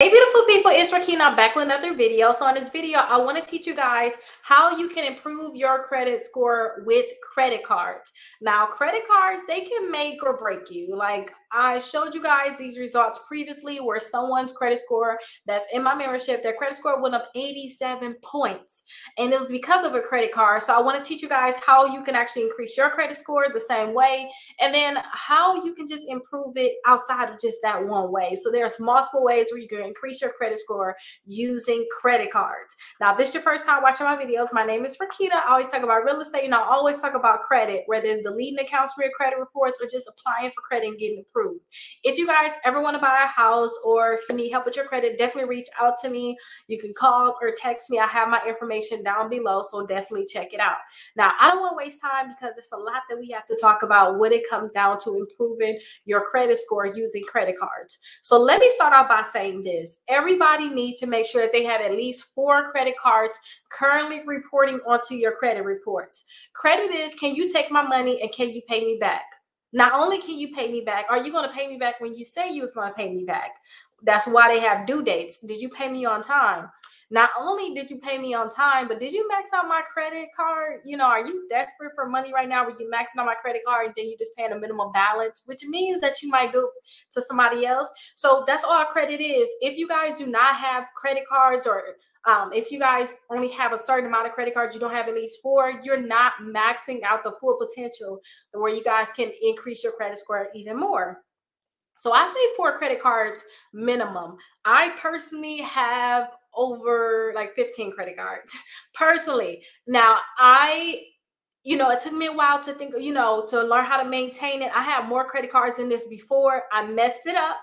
Hey beautiful people, it's Rickita back with another video. So in this video, I want to teach you guys how you can improve your credit score with credit cards. Now, credit cards, they can make or break you. Like I showed you guys these results previously where someone's credit score that's in my membership, their credit score went up 87 points. And it was because of a credit card. So I want to teach you guys how you can actually increase your credit score the same way, and then how you can just improve it outside of just that one way. So there's multiple ways where you can increase your credit score using credit cards. Now, if this is your first time watching my videos, my name is Rickita. I always talk about real estate, and I always talk about credit, whether it's deleting accounts for your credit reports or just applying for credit and getting approved. If you guys ever want to buy a house or if you need help with your credit, definitely reach out to me. You can call or text me. I have my information down below, so definitely check it out. Now, I don't want to waste time because it's a lot that we have to talk about when it comes down to improving your credit score using credit cards. So let me start off by saying this. Everybody needs to make sure that they have at least 4 credit cards currently reporting onto your credit reports. Credit is, can you take my money and can you pay me back? Not only can you pay me back, are you going to pay me back when you say you was going to pay me back? That's why they have due dates. Did you pay me on time? Not only did you pay me on time, but did you max out my credit card? You know, are you desperate for money right now where you maxing out my credit card and then you just paying a minimum balance, which means that you might do it to somebody else. So that's all credit is. If you guys do not have credit cards, or if you guys only have a certain amount of credit cards, you don't have at least 4, you're not maxing out the full potential where you guys can increase your credit score even more. So I say 4 credit cards minimum. I personally have over like 15 credit cards personally. Now, it took me a while to think, to learn how to maintain it. I had more credit cards than this before. I messed it up.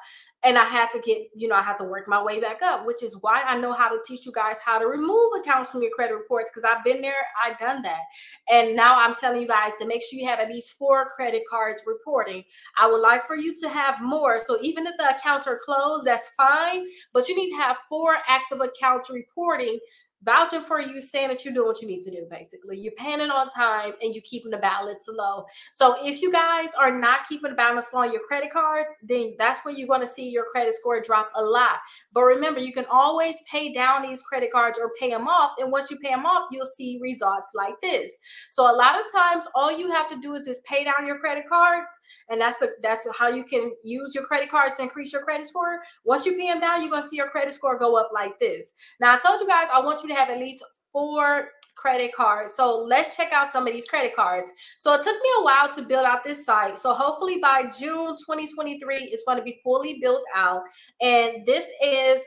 And I had to I had to work my way back up, which is why I know how to teach you guys how to remove accounts from your credit reports, because I've been there, I've done that. And now I'm telling you guys to make sure you have at least 4 credit cards reporting. I would like for you to have more. So even if the accounts are closed, that's fine. But you need to have 4 active accounts reporting, vouching for you, saying that you're doing what you need to do. Basically, you're paying it on time and you're keeping the balance low. So if you guys are not keeping the balance low on your credit cards, then that's where you're going to see your credit score drop a lot. But remember, you can always pay down these credit cards or pay them off, and once you pay them off, you'll see results like this. So a lot of times all you have to do is just pay down your credit cards, and that's how you can use your credit cards to increase your credit score. Once you pay them down, you're going to see your credit score go up like this. Now, I told you guys I want you to have at least 4 credit cards. So let's check out some of these credit cards. So it took me a while to build out this site. So hopefully by June 2023, it's going to be fully built out. And this is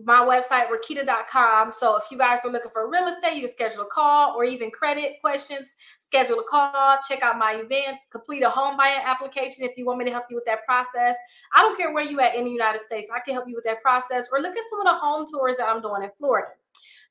my website, Rickita.com. So if you guys are looking for real estate, you can schedule a call, or even credit questions, schedule a call, check out my events, complete a home buying application if you want me to help you with that process. I don't care where you at in the United States. I can help you with that process, or look at some of the home tours that I'm doing in Florida.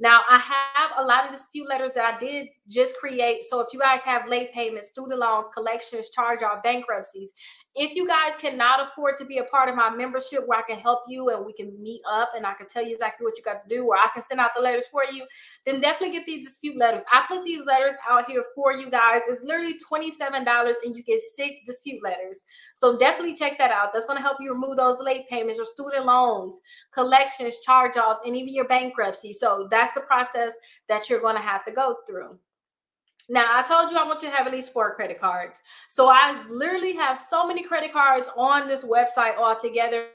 Now, I have a lot of dispute letters that I did just create. So if you guys have late payments, student loans, collections, charge-off, bankruptcies, if you guys cannot afford to be a part of my membership where I can help you and we can meet up and I can tell you exactly what you got to do, or I can send out the letters for you, then definitely get these dispute letters. I put these letters out here for you guys. It's literally $27 and you get 6 dispute letters. So definitely check that out. That's going to help you remove those late payments, your student loans, collections, charge-offs, and even your bankruptcy. So that's the process that you're going to have to go through. Now, I told you I want you to have at least 4 credit cards. So I literally have so many credit cards on this website altogether.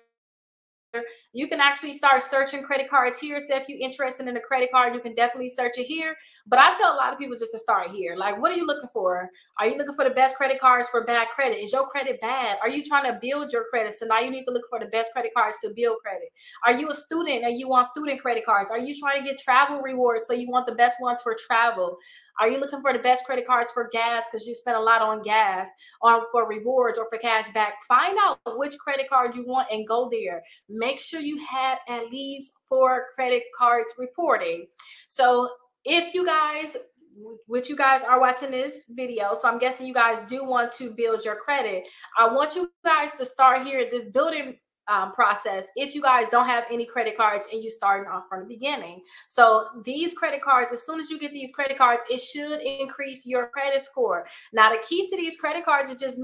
You can actually start searching credit cards here. So if you're interested in a credit card, you can definitely search it here. But I tell a lot of people just to start here. Like, what are you looking for? Are you looking for the best credit cards for bad credit? Is your credit bad? Are you trying to build your credit? So now you need to look for the best credit cards to build credit. Are you a student and you want student credit cards? Are you trying to get travel rewards? So you want the best ones for travel? Are you looking for the best credit cards for gas because you spend a lot on gas, or for rewards or for cash back? Find out which credit card you want and go there. Make sure you have at least 4 credit cards reporting. So if you guys, which you guys are watching this video, so I'm guessing you guys do want to build your credit, I want you guys to start here at this building process if you guys don't have any credit cards and you starting off from the beginning. So these credit cards, as soon as you get these credit cards, it should increase your credit score. Now, the key to these credit cards is just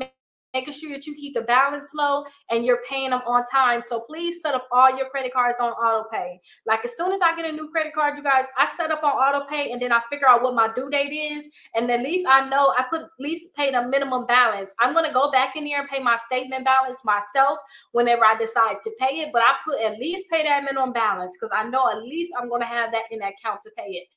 making sure that you keep the balance low and you're paying them on time. So please set up all your credit cards on auto pay. Like as soon as I get a new credit card, you guys, I set up on auto pay and then I figure out what my due date is. And at least I know I put at least pay the minimum balance. I'm going to go back in here and pay my statement balance myself whenever I decide to pay it. But I put at least pay that minimum balance because I know at least I'm going to have that in that account to pay it.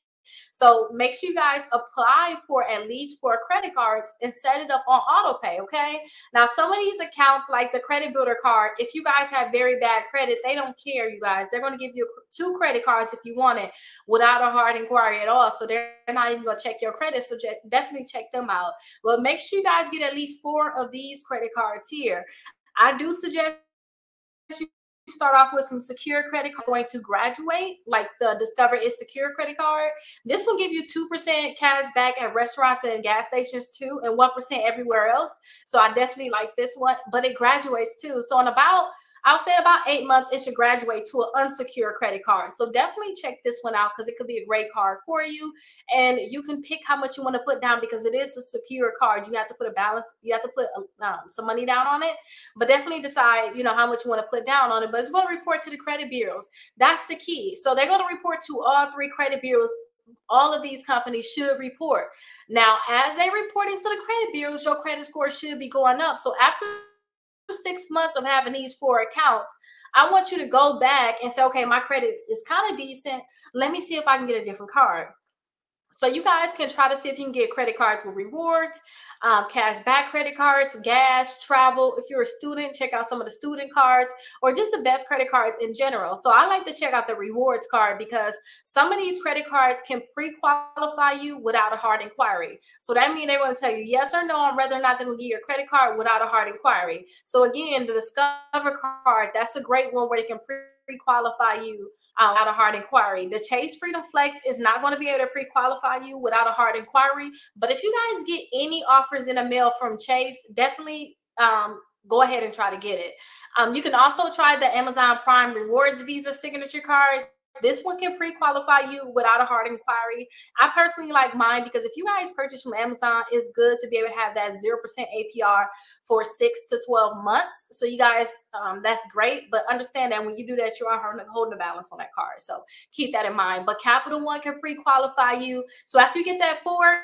So make sure you guys apply for at least 4 credit cards and set it up on auto pay, okay? Now, some of these accounts, like the credit builder card, if you guys have very bad credit, they don't care, you guys. They're going to give you 2 credit cards if you want it without a hard inquiry at all. So they're not even going to check your credit. So definitely check them out. But make sure you guys get at least 4 of these credit cards here. I do suggest you start off with some secure credit cards going to graduate, like the Discover is Secure credit card. This will give you 2% cash back at restaurants and gas stations too, and 1% everywhere else. So I definitely like this one, but it graduates too. So in about, I'll say about 8 months, it should graduate to an unsecured credit card. So definitely check this one out because it could be a great card for you. And you can pick how much you want to put down because it is a secure card. You have to put a balance. You have to put some money down on it. But definitely decide, you know, how much you want to put down on it. But it's going to report to the credit bureaus. That's the key. So they're going to report to all 3 credit bureaus. All of these companies should report. Now, as they report into the credit bureaus, your credit score should be going up. So after 6 months of having these 4 accounts, I want you to go back and say, okay, my credit is kind of decent. Let me see if I can get a different card. So you guys can try to see if you can get credit cards with rewards, cash back credit cards, gas, travel. If you're a student, check out some of the student cards or just the best credit cards in general. So I like to check out the rewards card because some of these credit cards can pre-qualify you without a hard inquiry. So that means they're going to tell you yes or no on whether or not they're going to give you your credit card without a hard inquiry. So again, the Discover card, that's a great one where they can pre-qualify you without a hard inquiry. The Chase Freedom Flex is not going to be able to pre-qualify you without a hard inquiry. But if you guys get any offers in the mail from Chase, definitely go ahead and try to get it. You can also try the Amazon Prime Rewards Visa signature card. This one can pre-qualify you without a hard inquiry. I personally like mine because if you guys purchase from Amazon, it's good to be able to have that 0% APR for 6 to 12 months. So you guys, that's great. But understand that when you do that, you are holding the balance on that card. So keep that in mind. But Capital One can pre-qualify you. So after you get that 4,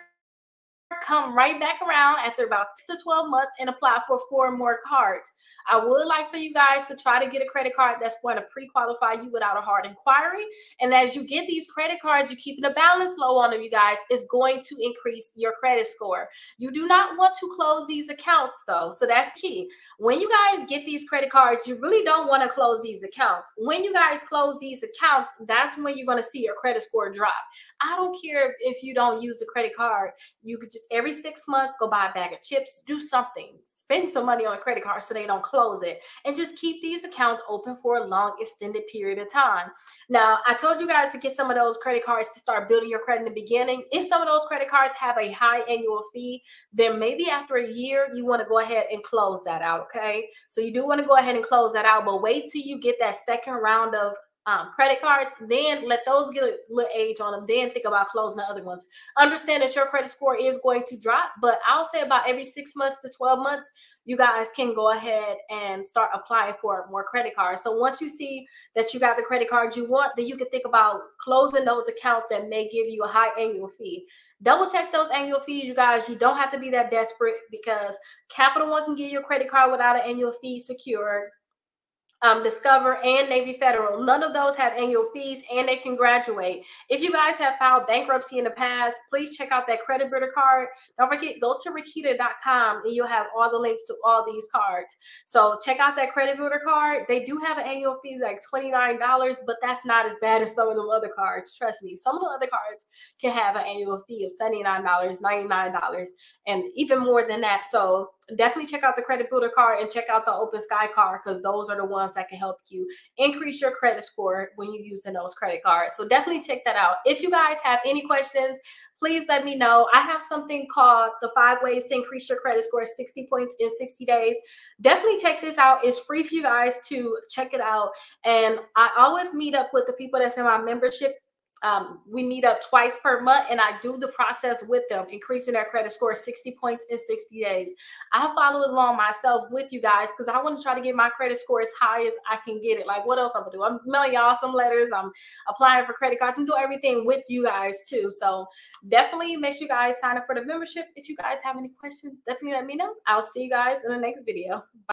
come right back around after about 6 to 12 months and apply for 4 more cards. I would like for you guys to try to get a credit card that's going to pre-qualify you without a hard inquiry. And as you get these credit cards, you keeping the balance low on them, you guys, is going to increase your credit score. You do not want to close these accounts though. So that's key. When you guys get these credit cards, you really don't want to close these accounts. When you guys close these accounts, that's when you're going to see your credit score drop. I don't care if you don't use a credit card. You could just every 6 months go buy a bag of chips, do something, spend some money on a credit card so they don't close it, and just keep these accounts open for a long extended period of time. Now, I told you guys to get some of those credit cards to start building your credit in the beginning. If some of those credit cards have a high annual fee, then maybe after a year, you want to go ahead and close that out, okay? So you do want to go ahead and close that out, but wait till you get that second round of credit cards, then let those get a little age on them, then think about closing the other ones. Understand that your credit score is going to drop, but I'll say about every 6 months to 12 months, you guys can go ahead and start applying for more credit cards. So once you see that you got the credit cards you want, then you can think about closing those accounts that may give you a high annual fee. Double check those annual fees, you guys. You don't have to be that desperate because Capital One can give you a credit card without an annual fee secured. Discover and Navy Federal, none of those have annual fees and they can graduate. If you guys have filed bankruptcy in the past, please check out that credit builder card. Don't forget, go to Rickita.com and you'll have all the links to all these cards. So check out that credit builder card. They do have an annual fee like $29, but that's not as bad as some of them other cards. Trust me, some of the other cards can have an annual fee of $79, $99, and even more than that. So definitely check out the credit builder card and check out the Open Sky card because those are the ones that can help you increase your credit score when you're using those credit cards. So definitely check that out. If you guys have any questions, please let me know. I have something called the 5 ways to increase your credit score 60 points in 60 days. Definitely check this out. It's free for you guys to check it out. And I always meet up with the people that's in my membership We meet up twice per month, and I do the process with them, increasing their credit score 60 points in 60 days. I follow along myself with you guys because I want to try to get my credit score as high as I can get it. Like, what else I'm gonna do? I'm mailing y'all some letters. I'm applying for credit cards. I'm doing everything with you guys too. So definitely make sure you guys sign up for the membership. If you guys have any questions, definitely let me know. I'll see you guys in the next video. Bye.